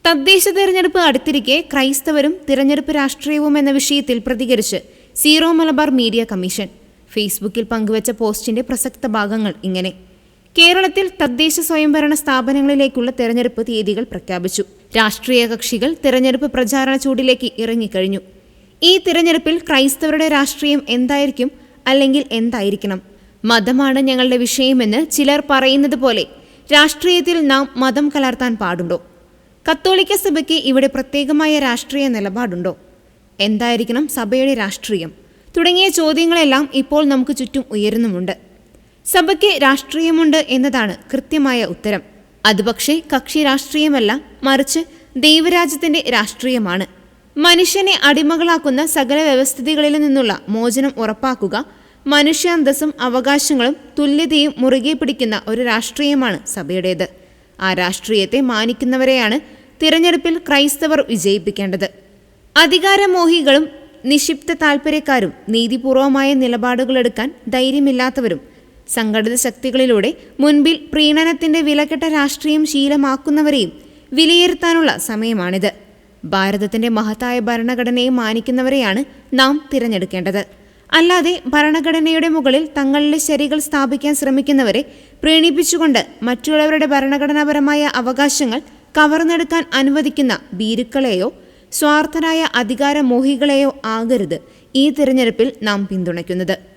തദ്ദേശ തെരഞ്ഞെടുപ്പ് അടുത്തിരിക്കെ ക്രൈസ്തവരും തിരഞ്ഞെടുപ്പ് രാഷ്ട്രീയവും എന്ന വിഷയത്തിൽ പ്രതികരിച്ച് സീറോ മലബാർ മീഡിയ കമ്മീഷൻ ഫേസ്ബുക്കിൽ പങ്കുവച്ച പോസ്റ്റിന്റെ പ്രസക്ത ഭാഗങ്ങൾ ഇങ്ങനെ. കേരളത്തിൽ തദ്ദേശ സ്വയംഭരണ സ്ഥാപനങ്ങളിലേക്കുള്ള തെരഞ്ഞെടുപ്പ് തീയതികൾ പ്രഖ്യാപിച്ചു. രാഷ്ട്രീയ കക്ഷികൾ തെരഞ്ഞെടുപ്പ് പ്രചാരണ ചൂടിലേക്ക് ഇറങ്ങിക്കഴിഞ്ഞു. ഈ തിരഞ്ഞെടുപ്പിൽ ക്രൈസ്തവരുടെ രാഷ്ട്രീയം എന്തായിരിക്കും, അല്ലെങ്കിൽ എന്തായിരിക്കണം? മതമാണ് ഞങ്ങളുടെ വിഷയമെന്ന് ചിലർ പറയുന്നത് പോലെ രാഷ്ട്രീയത്തിൽ നാം മതം കലർത്താൻ പാടുണ്ടോ? കത്തോലിക്ക സഭയ്ക്ക് ഇവിടെ പ്രത്യേകമായ രാഷ്ട്രീയ നിലപാടുണ്ടോ? എന്തായിരിക്കണം സഭയുടെ രാഷ്ട്രീയം? തുടങ്ങിയ ചോദ്യങ്ങളെല്ലാം ഇപ്പോൾ നമുക്ക് ചുറ്റും ഉയരുന്നുമുണ്ട്. സഭയ്ക്ക് രാഷ്ട്രീയമുണ്ട് എന്നതാണ് കൃത്യമായ ഉത്തരം. അത് പക്ഷേ കക്ഷി രാഷ്ട്രീയമല്ല, മറിച്ച് ദൈവരാജ്യത്തിന്റെ രാഷ്ട്രീയമാണ്. മനുഷ്യനെ അടിമകളാക്കുന്ന സകല വ്യവസ്ഥിതികളിൽ നിന്നുള്ള മോചനം ഉറപ്പാക്കുക, മനുഷ്യാന്തസ്സും അവകാശങ്ങളും തുല്യതയും മുറുകെ പിടിക്കുന്ന ഒരു രാഷ്ട്രീയമാണ് സഭയുടേത്. ആ രാഷ്ട്രീയത്തെ മാനിക്കുന്നവരെയാണ് തിരഞ്ഞെടുപ്പിൽ ക്രൈസ്തവർ വിജയിപ്പിക്കേണ്ടത്. അധികാരമോഹികളും നിക്ഷിപ്ത താൽപര്യക്കാരും നീതിപൂർവമായ നിലപാടുകളെടുക്കാൻ ധൈര്യമില്ലാത്തവരും സംഘടിത ശക്തികളിലൂടെ മുൻപിൽ പ്രീണനത്തിന്റെ വിലക്കെട്ട രാഷ്ട്രീയം ശീലമാക്കുന്നവരെയും വിലയിരുത്താനുള്ള സമയമാണിത്. ഭാരതത്തിന്റെ മഹത്തായ ഭരണഘടനയെ മാനിക്കുന്നവരെയാണ് നാം തിരഞ്ഞെടുക്കേണ്ടത്. അല്ലാതെ ഭരണഘടനയുടെ മുകളിൽ തങ്ങളിലെ ശരികൾ സ്ഥാപിക്കാൻ ശ്രമിക്കുന്നവരെ പ്രീണിപ്പിച്ചുകൊണ്ട് മറ്റുള്ളവരുടെ ഭരണഘടനാപരമായ അവകാശങ്ങൾ കവർന്നെടുക്കാൻ അനുവദിക്കുന്ന ഭീരുക്കളെയോ സ്വാർത്ഥരായ അധികാരമോഹികളെയോ ആകരുത് ഈ തിരഞ്ഞെടുപ്പിൽ നാം പിന്തുണയ്ക്കുന്നത്.